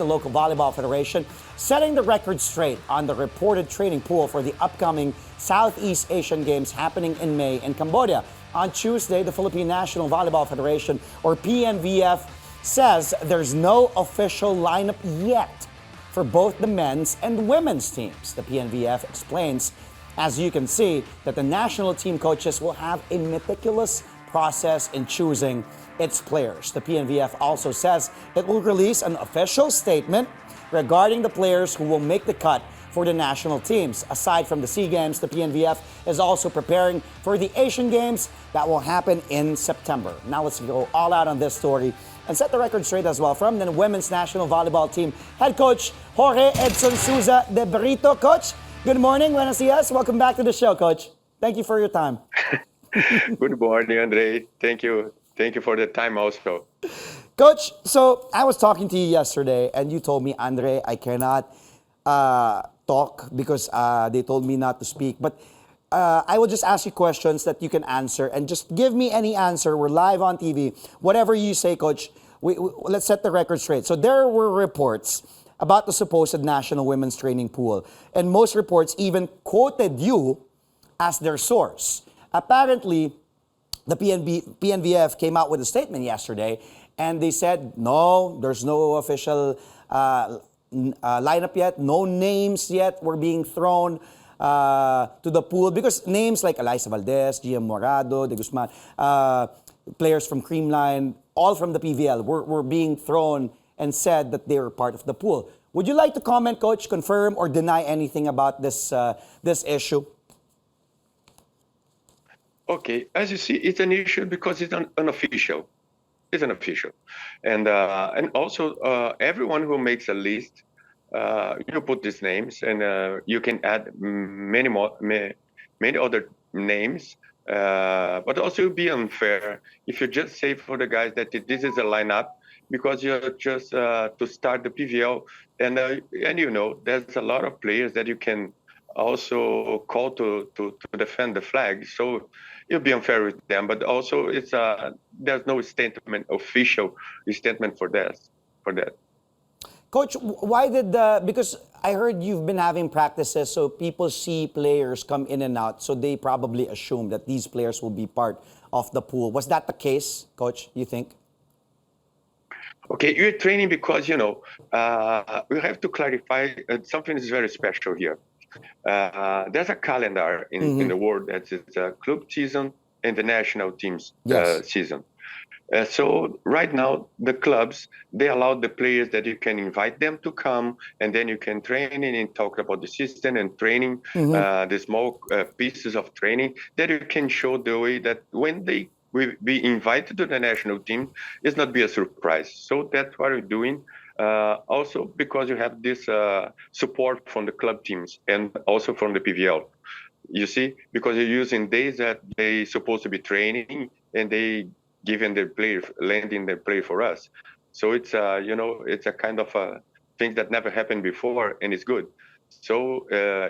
local volleyball federation, setting the record straight on the reported training pool for the upcoming Southeast Asian Games happening in May in Cambodia. On Tuesday, the Philippine National Volleyball Federation, or PNVF, says there's no official lineup yet for both the men's and women's teams. The PNVF explains, as you can see, that the national team coaches will have a meticulous process in choosing its players. The PNVF also says it will release an official statement regarding the players who will make the cut for the national teams. Aside from the SEA Games, the PNVF is also preparing for the Asian Games that will happen in September. Now let's go all out on this story and set the record straight as well from the women's national volleyball team head coach Jorge Edson Souza de Brito. Coach, good morning, buenos dias. Welcome back to the show, Coach. Thank you for your time. Good morning, Andre. Thank you. Thank you for the time also. Coach, so I was talking to you yesterday and you told me, Andre, I cannot talk because they told me not to speak. But I will just ask you questions that you can answer and just give me any answer. We're live on TV. Whatever you say, Coach, let's set the record straight. So there were reports about the supposed national women's training pool. And most reports even quoted you as their source. Apparently, the PNVF came out with a statement yesterday and they said, no, there's no official lineup yet. No names yet were being thrown to the pool because names like Eliza Valdez, GM Morado, De Guzman, players from Creamline, all from the PVL were being thrown and said that they were part of the pool. Would you like to comment, Coach, confirm or deny anything about this issue? Okay, as you see, it's an issue because it's unofficial. It's unofficial, and also everyone who makes a list, you put these names, and you can add many other names. But also, it would be unfair if you just say for the guys that this is a lineup because you're just to start the PVL, and you know there's a lot of players that you can also call to defend the flag. So it'll be unfair with them, but also it's there's no statement, official statement for that. Coach, why did because I heard you've been having practices, so people see players come in and out, so they probably assume that these players will be part of the pool. Was that the case, Coach, you think? Okay, you're training because, you know, we have to clarify something is very special here. There's a calendar in the world that is a club season and the national teams season. So right now, the clubs, they allow the players that you can invite them to come and then you can train and talk about the system and training, the small pieces of training that you can show the way that when they will be invited to the national team, it's not be a surprise. So that's what we're doing. Also because you have this support from the club teams and also from the PVL. You see, because you're using days that they supposed to be training and they giving their player, landing their play for us. So it's you know, it's a kind of a thing that never happened before, and it's good. So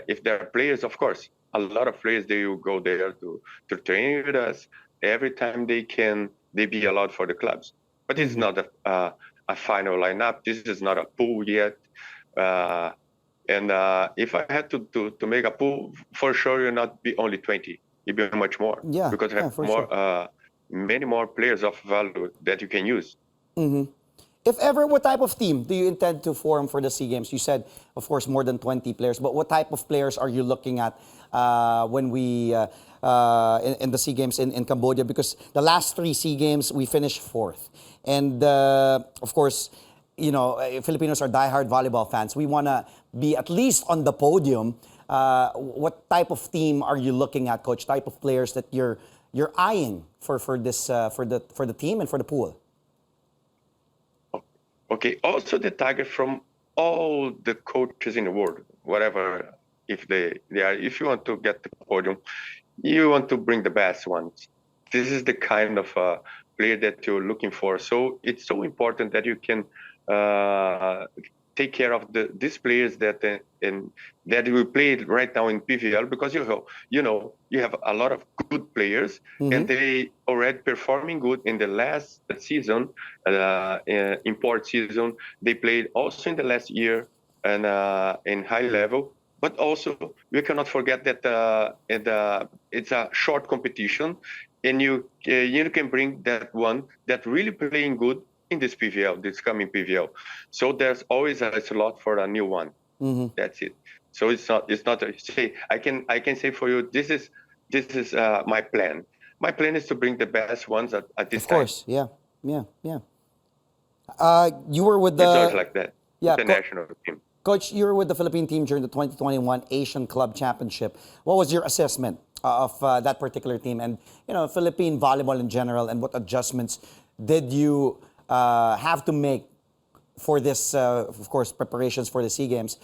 if there are players, of course, a lot of players, they will go there to train with us. Every time they can, they be allowed for the clubs. But it's not a final lineup. This is not a pool yet. And if I had to make a pool, for sure, you'll not be only 20. You'll be much more. Yeah, because you have more. Sure. Many more players of value that you can use. If ever, what type of team do you intend to form for the SEA Games? You said, of course, more than 20 players, but what type of players are you looking at when we in the SEA Games in Cambodia? Because the last 3 SEA Games, we finished 4th. And of course, you know, Filipinos are diehard volleyball fans. We want to be at least on the podium. What type of team are you looking at, Coach? Type of players that you're eyeing for this for the team and for the pool? Okay. Also, the target from all the coaches in the world, whatever, if they are, if you want to get the podium, you want to bring the best ones. This is the kind of player that you're looking for. So it's so important that you can take care of these players that we play right now in PVL, because you have a lot of good players, and they already performing good in the last season, import season. They played also in the last year and in high level. But also, we cannot forget that it's a short competition, and you can bring that one that really playing good in this PVL, this coming PVL. So there's always a slot for a new one. That's it. So it's not say I can say for you, this is my plan. My plan is to bring the best ones at this time. Of course, yeah. You were with It's always the like that. yeah, The national team. Coach, you were with the Philippine team during the 2021 Asian Club Championship. What was your assessment of that particular team and Philippine volleyball in general, and what adjustments did you have to make for this, of course, preparations for the SEA Games?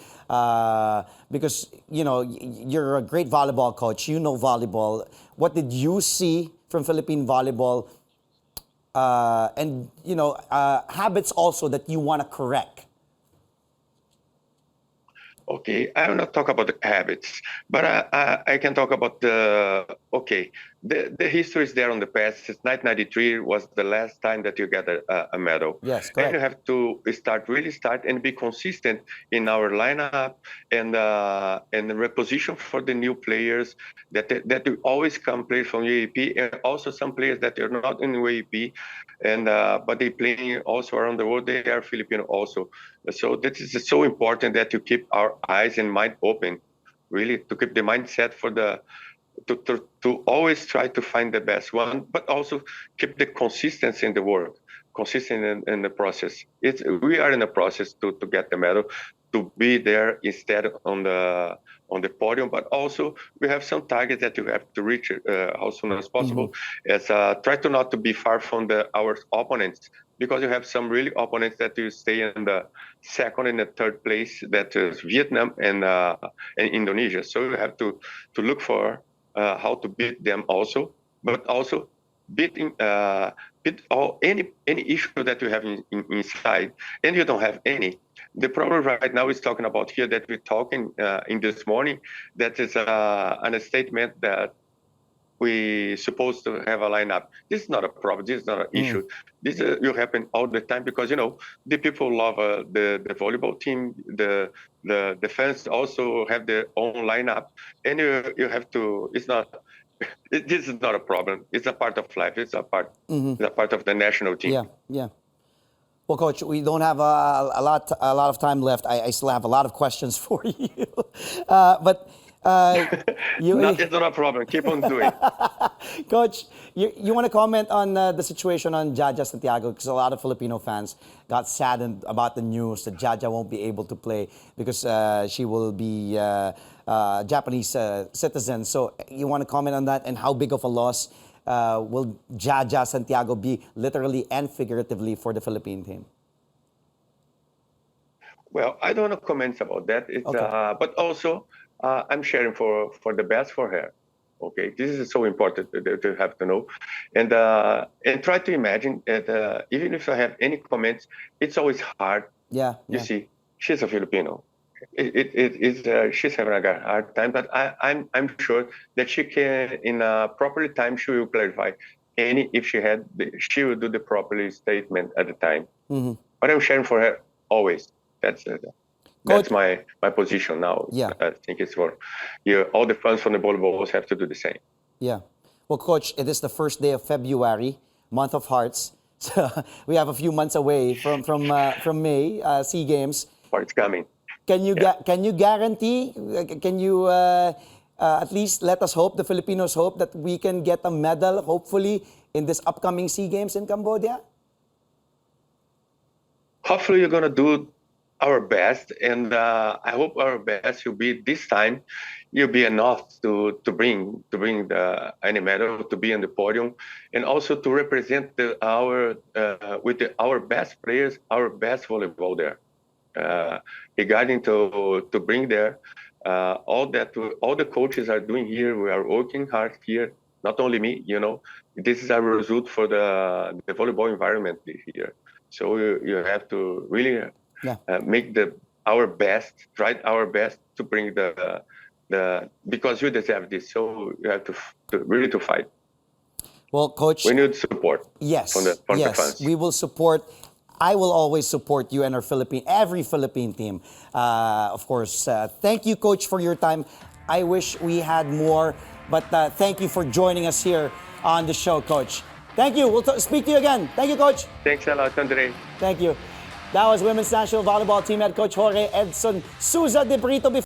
Because you're a great volleyball coach. You know volleyball. What did you see from Philippine volleyball, and habits also that you want to correct? Okay, I will not talk about the habits, but I can talk about the history is there on the past. Since 1993 was the last time that you get a medal. Yes, And you correct. have to start and be consistent in our lineup and the reposition for the new players that will always come play from UAP, and also some players that are not in UAP, and but they playing also around the world. They are Filipino also. So this is so important that you keep our eyes and mind open, really, to keep the mindset for to always try to find the best one, but also keep the consistency in the work, consistent in the process. We are in a process to get the medal, to be there instead on the podium, but also we have some targets that you have to reach as soon as possible. As try to not to be far from our opponents, because you have some really opponents that you stay in the second and the third place, that is Vietnam and Indonesia. So you have to look for how to beat them also, but also beat any issue that you have inside, and you don't have any. The problem right now is talking about here that we're talking in this morning, that is an statement that we supposed to have a lineup. This is not a problem. This is not an issue. This will happen all the time, because the people love the volleyball team. The fans also have their own lineup, and you have to. It's not. This is not a problem. It's a part of life. It's a part. It's a part of the national team. Yeah. Well, Coach, we don't have a lot of time left. I still have a lot of questions for you, but It's not a problem. Keep on doing. Coach, you want to comment on the situation on Jaja Santiago, because a lot of Filipino fans got saddened about the news that Jaja won't be able to play because she will be Japanese citizen. So you want to comment on that, and how big of a loss will Jaja Santiago be, literally and figuratively, for the Philippine team? Well, I don't want to comment about that. It's but also I'm sharing for the best for her. Okay, this is so important to have to know, and try to imagine that even if I have any comments, it's always hard. Yeah. You see, she's a Filipino. She's having a hard time, but I'm sure that she can, in a proper time, she will clarify. If she will do the proper statement at the time. But I'm sharing for her always. That's my position now. Yeah. I think it's for all the fans from the volleyballs have to do the same. Yeah. Well, Coach, it is the first day of February, month of hearts. So we have a few months away from May, SEA Games. Or it's coming. Can you guarantee? Can you at least let us hope, the Filipinos hope, that we can get a medal, hopefully, in this upcoming SEA Games in Cambodia? Hopefully, you're gonna do our best, and I hope our best will be this time. You'll be enough to bring any medal, to be on the podium, and also to represent our best players, our best volleyball there. Regarding to bring there all the coaches are doing here. We are working hard here. Not only me, this is a result for the volleyball environment here. So you have to really Yeah. make our best, try our best to bring the because you deserve this. So you have to really to fight. Well, Coach, We need support from yes, the yes, fans. we will support. I will always support you and our every Philippine team. Of course, thank you, Coach, for your time. I wish we had more, but thank you for joining us here on the show, Coach. Thank you. We'll speak to you again. Thank you, Coach. Thanks a lot, Andre. Thank you. That was Women's National Volleyball Team Head Coach Jorge Edson Souza de Brito.